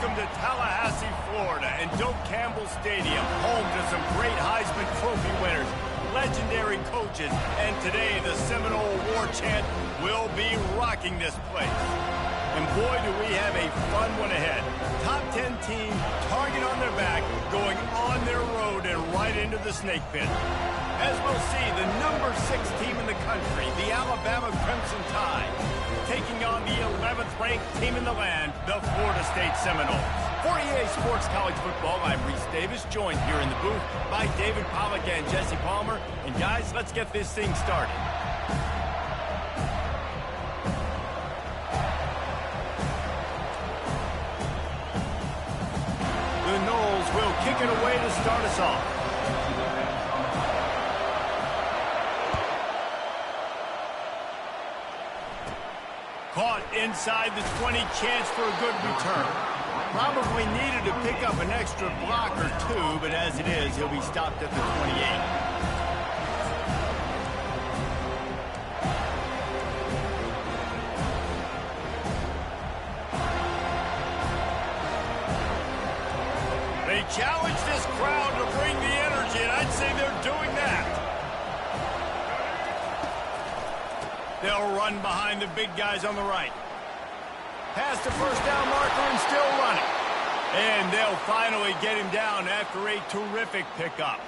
Welcome to Tallahassee, Florida, and Doak Campbell Stadium, home to some great Heisman Trophy winners, legendary coaches, and today the Seminole War Chant will be rocking this place. And boy, do we have a fun one ahead. Top 10 team, target on their back, going on their road and right into the snake pit. As we'll see, the number 6 team in the country, the Alabama Crimson Tide, taking on the 11th ranked team in the land, the Florida State Seminoles. For EA Sports College Football, I'm Reese Davis, joined here in the booth by David Pollack and Jesse Palmer. And guys, let's get this thing started. The Noles will kick it away to start us off. Caught inside the 20, chance for a good return. Probably needed to pick up an extra block or two, but as it is, he'll be stopped at the 28. They challenge this crowd to bring the energy, and I'd say they're doing that. They'll run behind the big guys on the right. Past the first down marker and still running. And they'll finally get him down after a terrific pickup.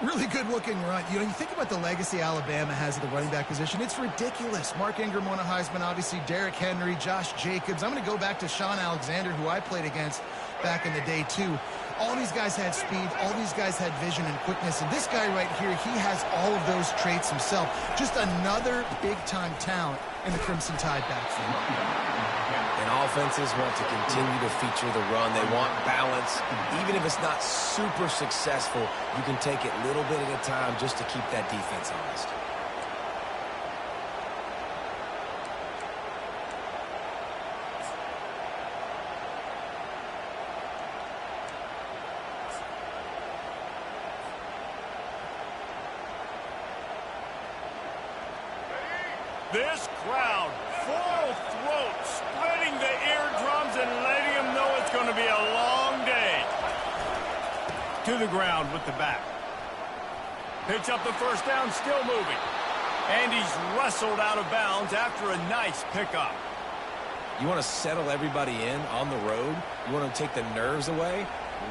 Really good-looking run. You know, you think about the legacy Alabama has at the running back position. It's ridiculous. Mark Ingram won a Heisman, obviously. Derrick Henry, Josh Jacobs. I'm going to go back to Sean Alexander, who I played against back in the day, too. All these guys had speed. All these guys had vision and quickness. And this guy right here, he has all of those traits himself. Just another big-time talent in the Crimson Tide backfield. And offenses want to continue to feature the run. They want balance. Even if it's not super successful, you can take it little bit at a time just to keep that defense honest. This crowd, full throat, splitting the eardrums and letting them know it's going to be a long day. To the ground with the back. Picks up the first down, still moving. And he's wrestled out of bounds after a nice pickup. You want to settle everybody in on the road? You want to take the nerves away?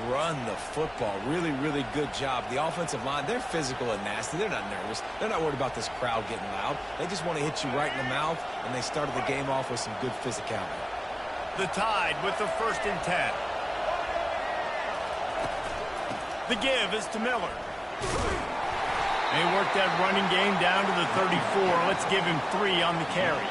Run the football. Really, really good job. The offensive line, they're physical and nasty. They're not nervous. They're not worried about this crowd getting loud. They just want to hit you right in the mouth, and they started the game off with some good physicality. The Tide with the 1st and 10. The give is to Miller. They work that running game down to the 34. Let's give him 3 on the carry.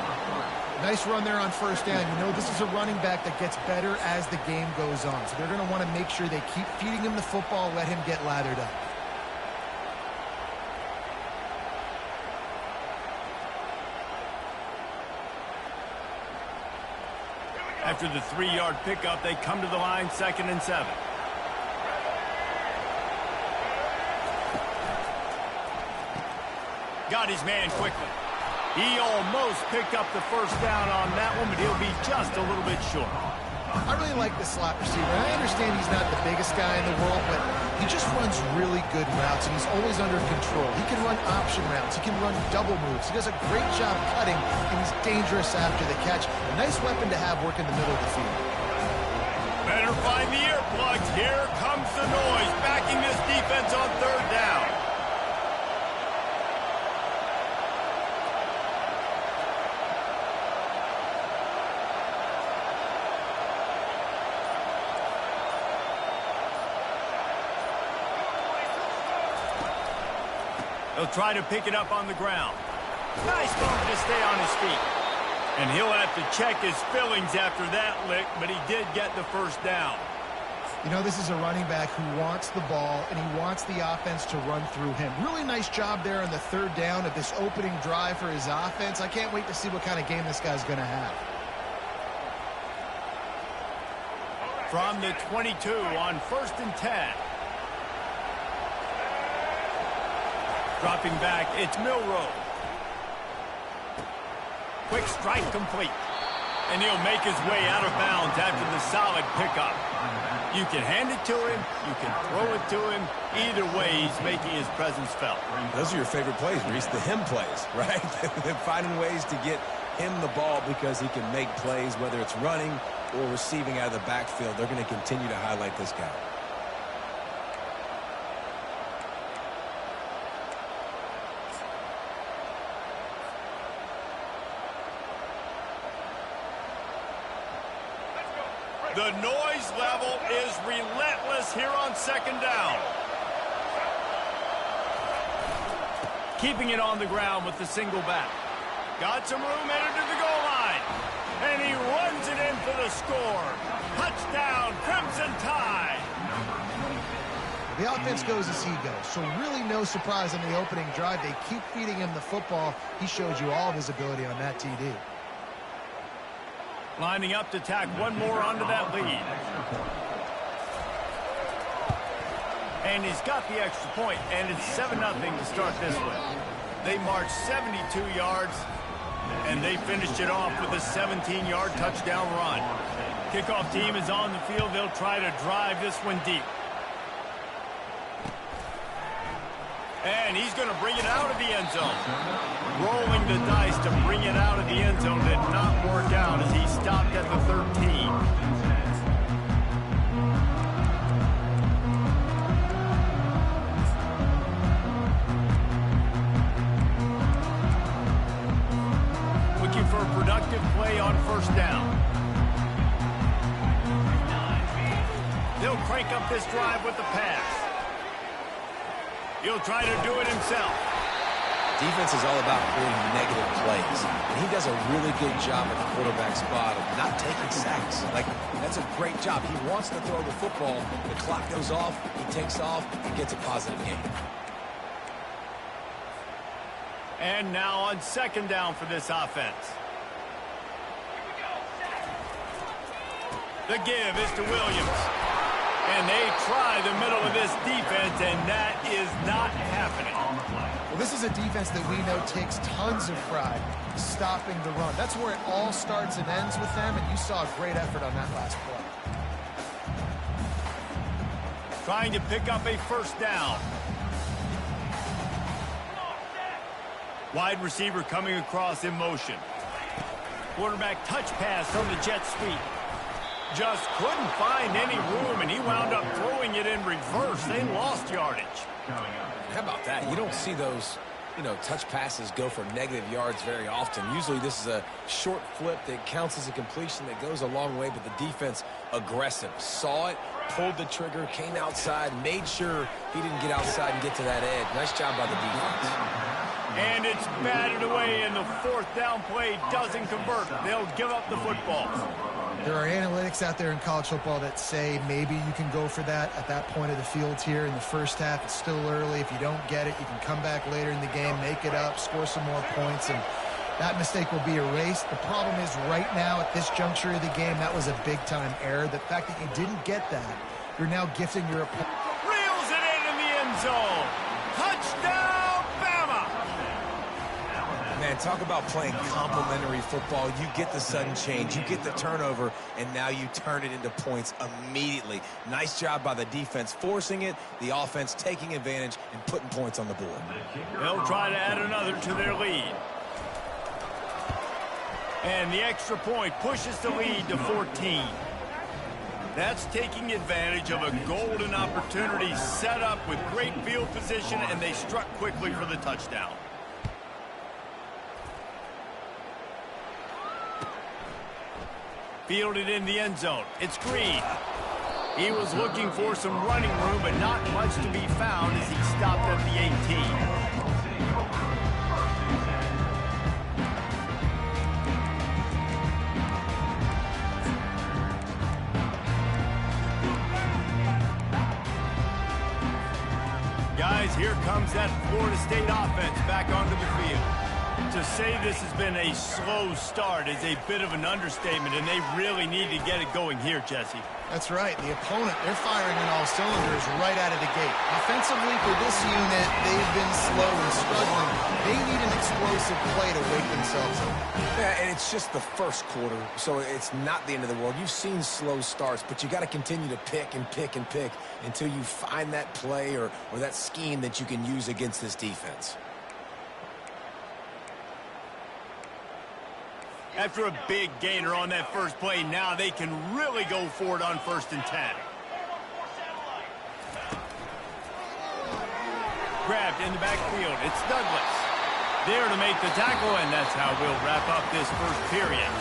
Nice run there on first down. You know, this is a running back that gets better as the game goes on. So they're going to want to make sure they keep feeding him the football, let him get lathered up. After the 3-yard pickup, they come to the line, 2nd and 7. Got his man quickly. He almost picked up the first down on that one, but he'll be just a little bit short. I really like the slot receiver. I understand he's not the biggest guy in the world, but he just runs really good routes, and he's always under control. He can run option routes. He can run double moves. He does a great job cutting, and he's dangerous after the catch. A nice weapon to have working the middle of the field. Better find the earplugs. Here comes the noise, backing this defense on 3rd down. He'll try to pick it up on the ground. Nice move to stay on his feet. And he'll have to check his fillings after that lick, but he did get the first down. You know, this is a running back who wants the ball, and he wants the offense to run through him. Really nice job there on the 3rd down of this opening drive for his offense. I can't wait to see what kind of game this guy's going to have. From the 22 on 1st and 10. Dropping back, it's Milroe. Quick strike complete. And he'll make his way out of bounds after the solid pickup. You can hand it to him, you can throw it to him. Either way, he's making his presence felt. Those are your favorite plays, Reese, the him plays, right? They're finding ways to get him the ball because he can make plays, whether it's running or receiving out of the backfield. They're going to continue to highlight this guy. The noise level is relentless here on second down. Keeping it on the ground with the single back. Got some room headed to the goal line. And he runs it in for the score. Touchdown, Crimson Tide. The offense goes as he goes, so really no surprise on the opening drive. They keep feeding him the football. He showed you all of his ability on that TD. Lining up to tack one more onto that lead. And he's got the extra point, and it's 7-0 to start this one. They marched 72 yards, and they finished it off with a 17-yard touchdown run. Kickoff team is on the field. They'll try to drive this one deep. And he's going to bring it out of the end zone. Rolling the dice to bring it out of the end zone did not work out as he stopped at the 13. Looking for a productive play on first down. They'll crank up this drive with the pass. He'll try to do it himself. Defense is all about creating negative plays, and he does a really good job at the quarterback spot of not taking sacks. Like, that's a great job. He wants to throw the football. The clock goes off, he takes off, and gets a positive gain. And now on second down for this offense. The give is to Williams. And they try the middle of this defense, and that is not happening. Well, this is a defense that we know takes tons of pride stopping the run. That's where it all starts and ends with them, and you saw a great effort on that last play. Trying to pick up a first down. Wide receiver coming across in motion. Quarterback touch pass on the jet sweep. Just couldn't find any room, and he wound up throwing it in reverse. They lost yardage. How about that? You don't see those, touch passes go for negative yards very often. Usually this is a short flip that counts as a completion that goes a long way, but the defense aggressive. Saw it, pulled the trigger, came outside, made sure he didn't get outside and get to that edge. Nice job by the defense. And it's batted away, and the fourth down play doesn't convert. They'll give up the football. There are analytics out there in college football that say maybe you can go for that at that point of the field here in the first half. It's still early. If you don't get it, you can come back later in the game, make it up, score some more points, and that mistake will be erased. The problem is right now at this juncture of the game, that was a big-time error. The fact that you didn't get that, you're now gifting your opponent. Reels it in the end zone. Touchdown, Bama! Man, talk about playing complementary football. You get the sudden change, you get the turnover, and now you turn it into points immediately. Nice job by the defense forcing it, the offense taking advantage and putting points on the board. They'll try to add another to their lead. And the extra point pushes the lead to 14. That's taking advantage of a golden opportunity set up with great field position, and they struck quickly for the touchdown. Fielded in the end zone. It's Green. He was looking for some running room, but not much to be found as he stopped at the 18. Guys, here comes that Florida State offense back onto the field. To say this has been a slow start is a bit of an understatement, and they really need to get it going here, Jesse. That's right. The opponent, they're firing on all cylinders right out of the gate. Offensively, for this unit, they've been slow and struggling. They need an explosive play to wake themselves up. Yeah, and it's just the first quarter, so it's not the end of the world. You've seen slow starts, but you got to continue to pick and pick and pick until you find that play or that scheme that you can use against this defense. After a big gainer on that first play, now they can really go for it on 1st and 10. Grabbed in the backfield. It's Douglas. There to make the tackle, and that's how we'll wrap up this first period.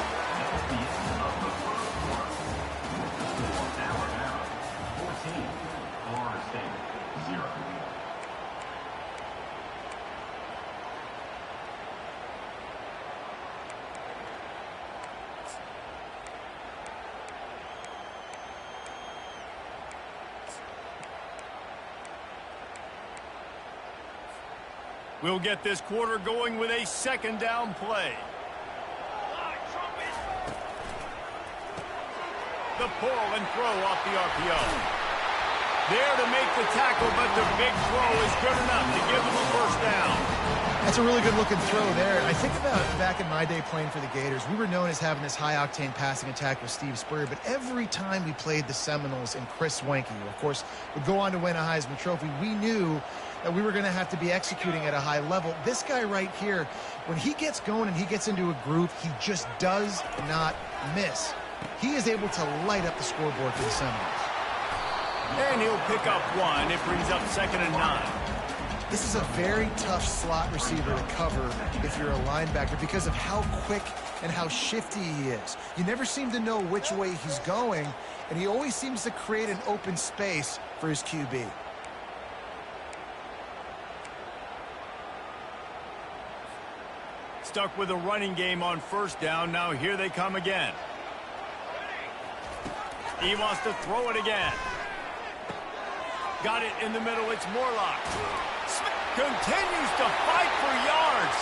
We'll get this quarter going with a 2nd down play. The pull and throw off the RPO. There to make the tackle, but the big throw is good enough to give them a 1st down. That's a really good-looking throw there. I think about back in my day playing for the Gators, we were known as having this high-octane passing attack with Steve Spurrier, but every time we played the Seminoles and Chris Wenke, who, of course, would go on to win a Heisman Trophy, we knew that we were going to have to be executing at a high level. This guy right here, when he gets going and he gets into a groove, he just does not miss. He is able to light up the scoreboard for the Seminoles. And he'll pick up 1. It brings up 2nd and 9. This is a very tough slot receiver to cover if you're a linebacker because of how quick and how shifty he is. You never seem to know which way he's going, and he always seems to create an open space for his QB. Stuck with a running game on 1st down. Now here they come again. He wants to throw it again. Got it in the middle. It's Morlock. Continues to fight for yards.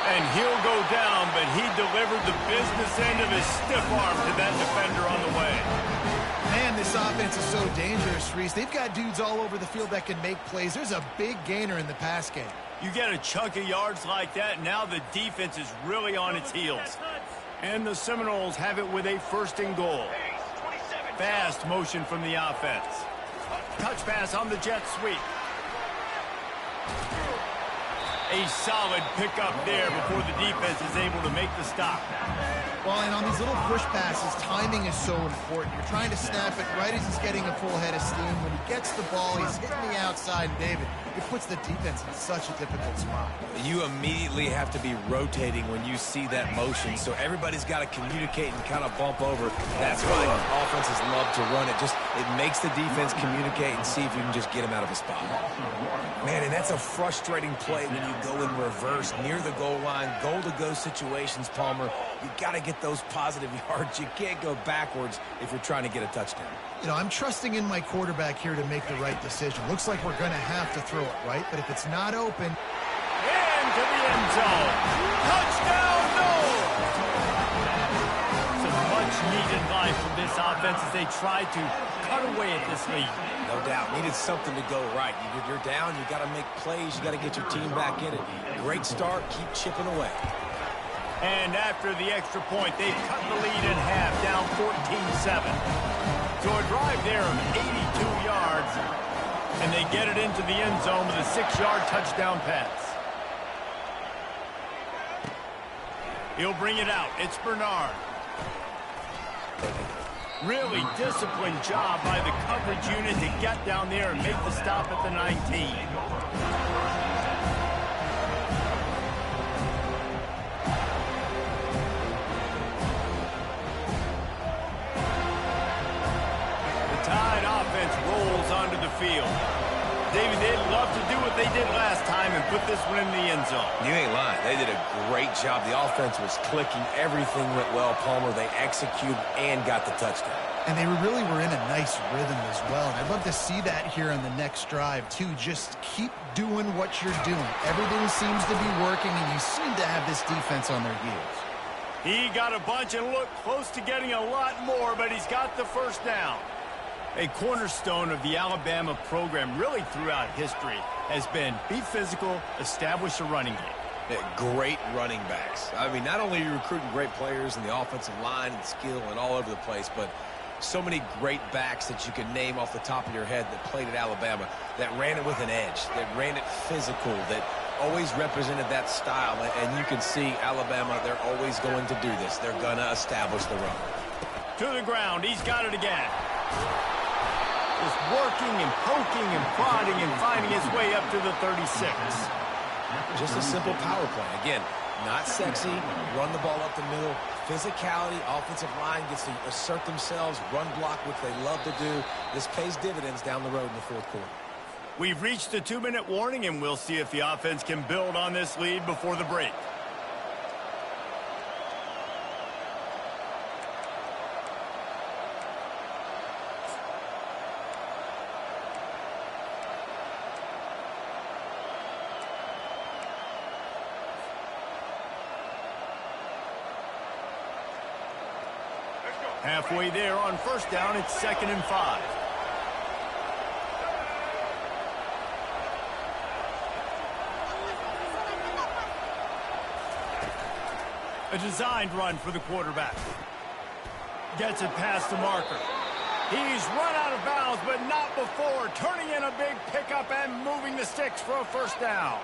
And he'll go down, but he delivered the business end of his stiff arm to that defender on the way. Man, this offense is so dangerous, Reese. They've got dudes all over the field that can make plays. There's a big gainer in the pass game. You get a chunk of yards like that, now the defense is really on its heels. And the Seminoles have it with a 1st and goal. Fast motion from the offense. Touch pass on the jet sweep. A solid pickup there before the defense is able to make the stop. Well, and on these little push passes, timing is so important. You're trying to snap it right as he's getting a full head of steam. When he gets the ball, he's hitting the outside, and David, it puts the defense in such a difficult spot. You immediately have to be rotating when you see that motion, so everybody's got to communicate and kind of bump over. That's why offenses love to run it. It makes the defense communicate and see if you can just get him out of a spot. Man, and that's a frustrating play when you go in reverse near the goal line, goal-to-go situations, Palmer. You got to get those positive yards. You can't go backwards if you're trying to get a touchdown. You know, I'm trusting in my quarterback here to make the right decision. Looks like we're going to have to throw it, right? But if it's not open... Into the end zone. Touchdown, no! Some much-needed life from this offense as they try to cut away at this lead. No doubt. Needed something to go right. You're down. You got to make plays. You got to get your team back in it. Great start. Keep chipping away. And after the extra point, they've cut the lead in half, down 14-7. So a drive there of 82 yards, and they get it into the end zone with a 6-yard touchdown pass. He'll bring it out. It's Bernard. Really disciplined job by the coverage unit to get down there and make the stop at the 19. Rolls onto the field. David, they'd love to do what they did last time and put this one in the end zone. You ain't lying. They did a great job. The offense was clicking. Everything went well, Palmer. They executed and got the touchdown. And they really were in a nice rhythm as well. And I'd love to see that here on the next drive, too. Just keep doing what you're doing. Everything seems to be working, and you seem to have this defense on their heels. He got a bunch and looked close to getting a lot more, but he's got the first down. A cornerstone of the Alabama program really throughout history has been be physical, establish a running game. Great running backs. I mean, not only are you recruiting great players in the offensive line and skill and all over the place, but so many great backs that you can name off the top of your head that played at Alabama, that ran it with an edge, that ran it physical, that always represented that style. And you can see Alabama, they're always going to do this. They're going to establish the run. To the ground. He's got it again. Just working and poking and prodding and finding his way up to the 36. Just a simple power play. Again, not sexy, run the ball up the middle. Physicality, offensive line gets to assert themselves, run block, which they love to do. This pays dividends down the road in the fourth quarter. We've reached the 2-minute warning, and we'll see if the offense can build on this lead before the break. Halfway there on first down, it's 2nd and 5. A designed run for the quarterback. Gets it past the marker. He's run out of bounds, but not before turning in a big pickup and moving the sticks for a first down.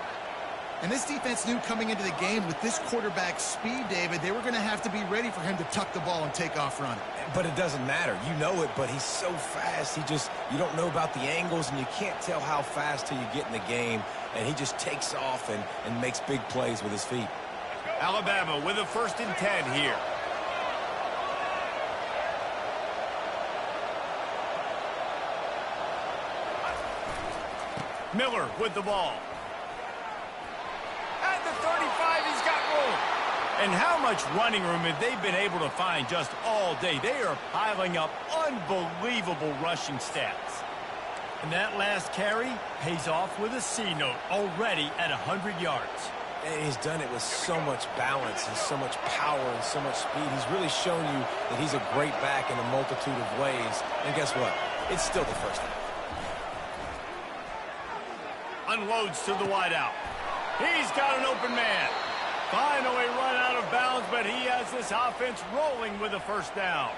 And this defense knew coming into the game with this quarterback's speed, David, they were going to have to be ready for him to tuck the ball and take off running. But it doesn't matter. You know it, but he's so fast. You don't know about the angles, and you can't tell how fast till you get in the game. And he just takes off and makes big plays with his feet. Alabama with a 1st and 10 here. Miller with the ball. At the 35, he's got room. And how much running room have they been able to find just all day? They are piling up unbelievable rushing stats. And that last carry pays off with a C note, already at 100 yards. And he's done it with so much balance and so much power and so much speed. He's really shown you that he's a great back in a multitude of ways. And guess what? It's still the first half. Unloads to the wideout. He's got an open man. Finally run out of bounds, but he has this offense rolling with a first down.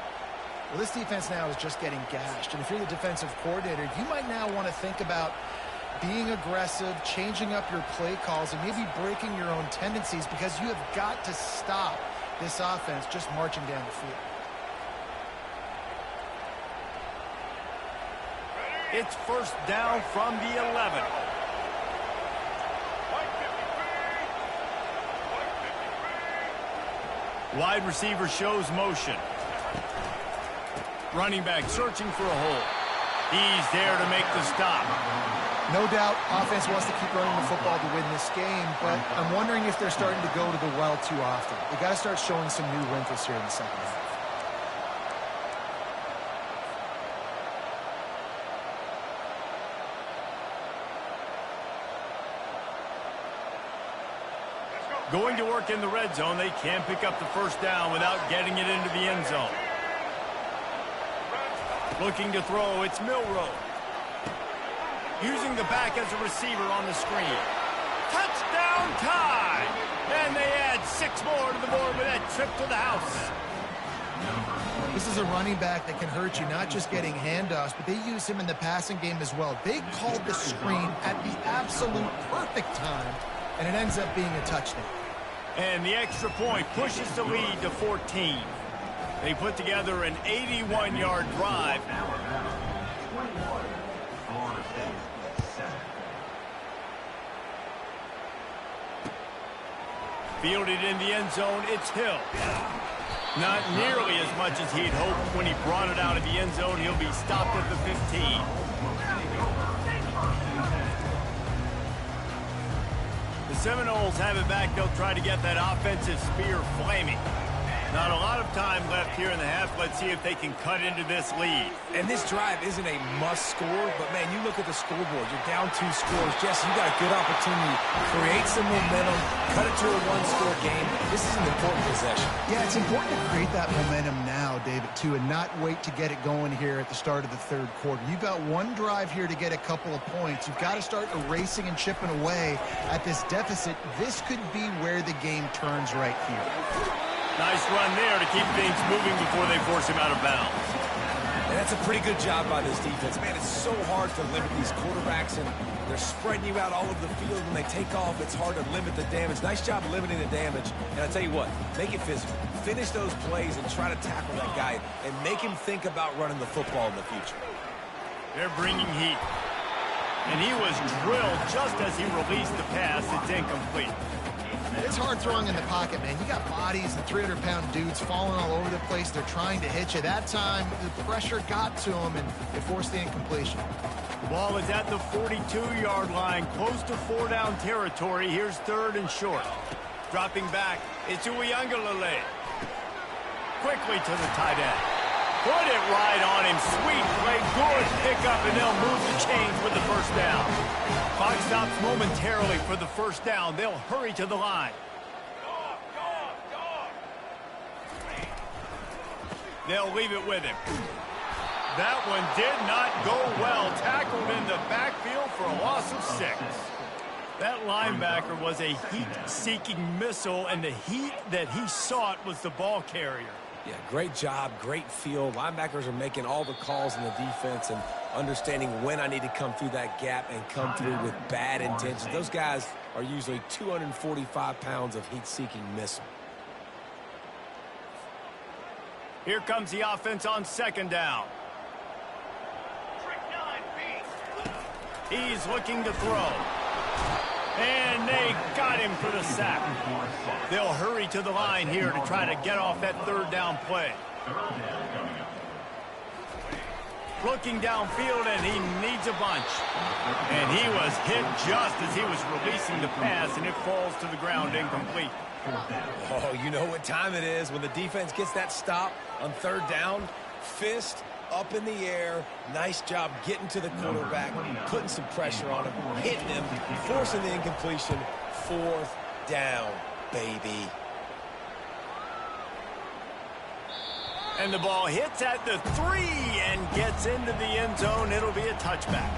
Well, this defense now is just getting gashed. And if you're the defensive coordinator, you might now want to think about being aggressive, changing up your play calls, and maybe breaking your own tendencies, because you have got to stop this offense just marching down the field. It's first down from the 11. Wide receiver shows motion. Running back searching for a hole. He's there to make the stop. No doubt offense wants to keep running the football to win this game, but I'm wondering if they're starting to go to the well too often. They got to start showing some new wrinkles here in the second half. Going to work in the red zone, they can't pick up the first down without getting it into the end zone. Looking to throw, it's Milroe. Using the back as a receiver on the screen. Touchdown time! And they add 6 more to the board with that trip to the house. This is a running back that can hurt you, not just getting handoffs, but they use him in the passing game as well. They called the screen at the absolute perfect time, and it ends up being a touchdown. And the extra point pushes the lead to 14. They put together an 81-yard drive. Fielded in the end zone, it's Hill. Not nearly as much as he'd hoped. When he brought it out of the end zone, he'll be stopped at the 15. The Seminoles have it back. They'll try to get that offensive spear flaming. Not a lot of time left here in the half. Let's see if they can cut into this lead. And this drive isn't a must score, but, man, you look at the scoreboard. You're down 2 scores. Jesse, you got a good opportunity to create some momentum, cut it to a 1-score game. This is an important possession. Yeah, it's important to create that momentum now, David, too, and not wait to get it going here at the start of the third quarter. You've got one drive here to get a couple of points. You've got to start erasing and chipping away at this deficit. This could be where the game turns right here. Nice run there to keep things moving before they force him out of bounds. And that's a pretty good job by this defense. Man, it's so hard to limit these quarterbacks, and they're spreading you out all over the field. When they take off, it's hard to limit the damage. Nice job limiting the damage. And I tell you what, make it physical. Finish those plays and try to tackle that guy and make him think about running the football in the future. They're bringing heat. And he was drilled just as he released the pass. It's incomplete. It's hard throwing in the pocket, man. You got bodies and 300-pound dudes falling all over the place. They're trying to hit you. That time, the pressure got to him, and it forced the incompletion. The ball is at the 42-yard line, close to 4-down territory. Here's 3rd and short. Dropping back, it's Uiagalelei. Quickly to the tight end. Put it right on him. Sweet play. Good pickup, and they'll move the chains with the first down. Clock stops momentarily for the first down. They'll hurry to the line. They'll leave it with him. That one did not go well. Tackled in the backfield for a loss of 6. That linebacker was a heat-seeking missile, and the heat that he sought was the ball carrier. Yeah, great job, great feel. Linebackers are making all the calls in the defense and understanding when I need to come through that gap and come through with bad intentions. Those guys are usually 245 pounds of heat-seeking missile. Here comes the offense on 2nd down. He's looking to throw. And they got him for the sack. They'll hurry to the line here to try to get off that 3rd down play. Looking downfield, and he needs a bunch. And he was hit just as he was releasing the pass, and it falls to the ground incomplete. Oh, you know what time it is when the defense gets that stop on 3rd down. Fist up in the air. Nice job getting to the quarterback, putting some pressure on him, hitting him, forcing the incompletion. 4th down, baby. And the ball hits at the 3 and gets into the end zone. It'll be a touchback.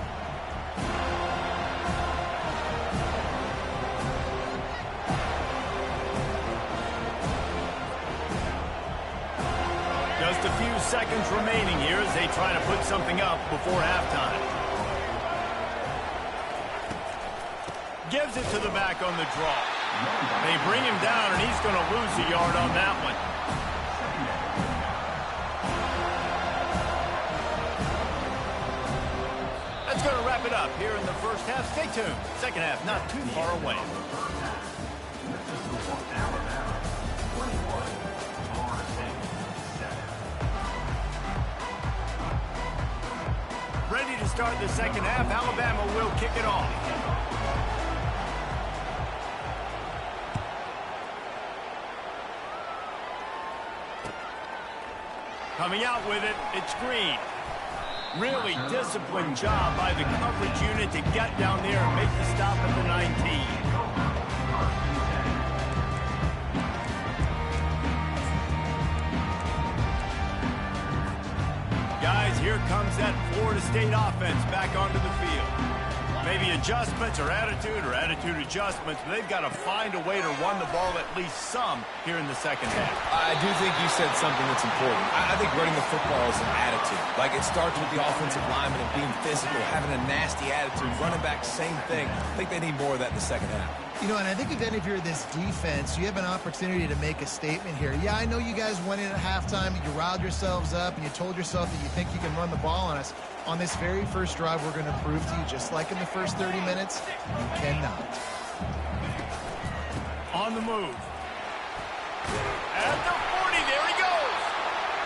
Just a few seconds remaining here as they try to put something up before halftime. Gives it to the back on the draw. They bring him down, and he's going to lose a yard on that one. That's going to wrap it up here in the first half. Stay tuned. Second half not too far away. Ready to start the second half. Alabama will kick it off. Coming out with it, it's Green. Really disciplined job by the coverage unit to get down there and make the stop at the 19. Guys, here comes that Florida State offense back onto the field. Maybe adjustments or attitude adjustments, but they've got to find a way to run the ball at least some here in the second half. I do think you said something that's important. I think running the football is an attitude. Like, it starts with the offensive lineman and being physical, having a nasty attitude. Running back, same thing. I think they need more of that in the second half. You know, and I think again, if you're this defense, you have an opportunity to make a statement here. Yeah, I know you guys went in at halftime, you riled yourselves up, and you told yourself that you think you can run the ball on us. On this very first drive, we're going to prove to you, just like in the first 30 minutes, you cannot. On the move. At the 40, there he goes.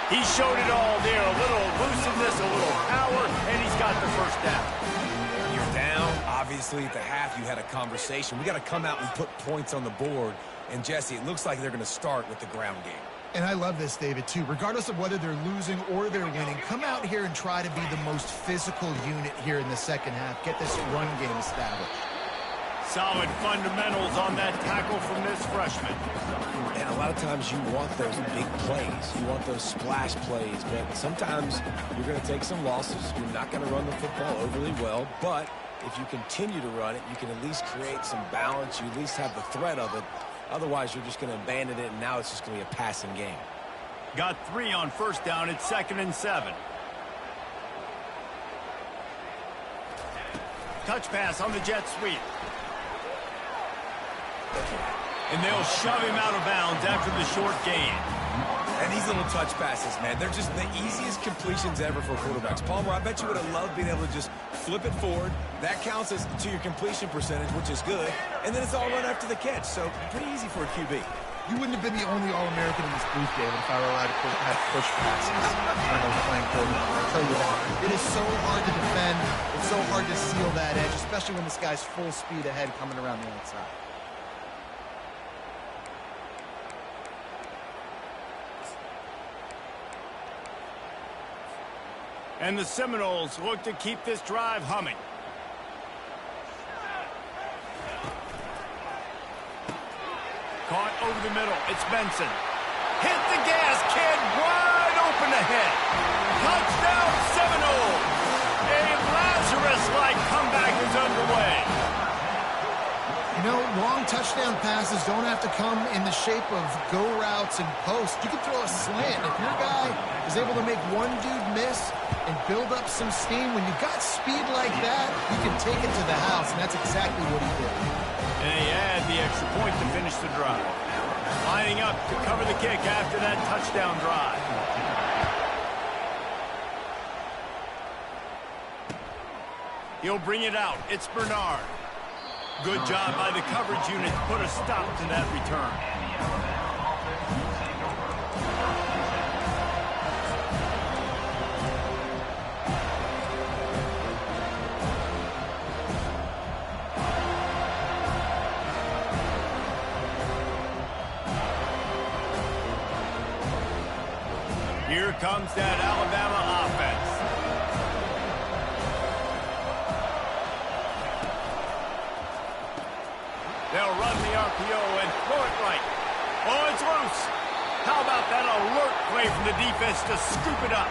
He showed it all there. A little looseness, a little power, and he's got the first down. You're down. Obviously, at the half, you had a conversation. We got to come out and put points on the board. And, Jesse, it looks like they're going to start with the ground game. And I love this, David, too. Regardless of whether they're losing or they're winning, come out here and try to be the most physical unit here in the second half. Get this run game established. Solid fundamentals on that tackle from this freshman. And a lot of times you want those big plays. You want those splash plays. But sometimes you're going to take some losses. You're not going to run the football overly well. But if you continue to run it, you can at least create some balance. You at least have the threat of it. Otherwise, you're just going to abandon it, and now it's just going to be a passing game. Got 3 on first down. It's 2nd and 7. Touch pass on the jet sweep. And they'll shove him out of bounds after the short gain. And these little touch passes, man, they're just the easiest completions ever for quarterbacks. Palmer, I bet you would have loved being able to just flip it forward. That counts as to your completion percentage, which is good. And then it's all run after the catch, so pretty easy for a QB. You wouldn't have been the only All-American in this booth, David, if I were allowed to have push passes when I was playing quarterback. I'll tell you that. It is so hard to defend. It's so hard to seal that edge, especially when this guy's full speed ahead coming around the outside. And the Seminoles look to keep this drive humming. Caught over the middle. It's Benson. Hit the gas, kid. Wide open ahead. Touchdown, Seminoles. A Lazarus-like comeback is underway. You know, long touchdown passes don't have to come in the shape of go routes and posts. You can throw a slant. If your guy is able to make one dude miss and build up some steam, when you've got speed like that, you can take it to the house, and that's exactly what he did. And he had the extra point to finish the drive. Lining up to cover the kick after that touchdown drive. He'll bring it out. It's Bernard. Good job by the coverage unit to put a stop to that return. Here comes that Alabama offense. They'll run the RPO and throw it right. Oh, it's loose. How about that alert play from the defense to scoop it up?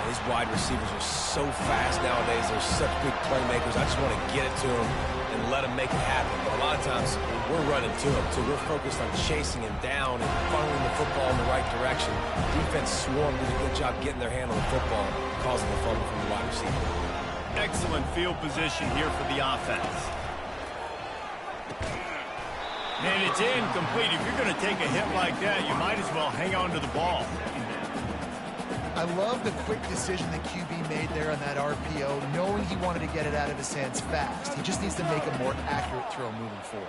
These wide receivers are so fast nowadays. They're such big playmakers. I just want to get it to them and let them make it happen. But a lot of times, we're running to them. So we're focused on chasing him down and funneling the football in the right direction. Defense swarm did a good job getting their hand on the football, causing the fumble from the wide receiver. Excellent field position here for the offense. And it's incomplete. If you're going to take a hit like that, you might as well hang on to the ball. I love the quick decision that QB made there on that RPO, knowing he wanted to get it out of his hands fast. He just needs to make a more accurate throw moving forward.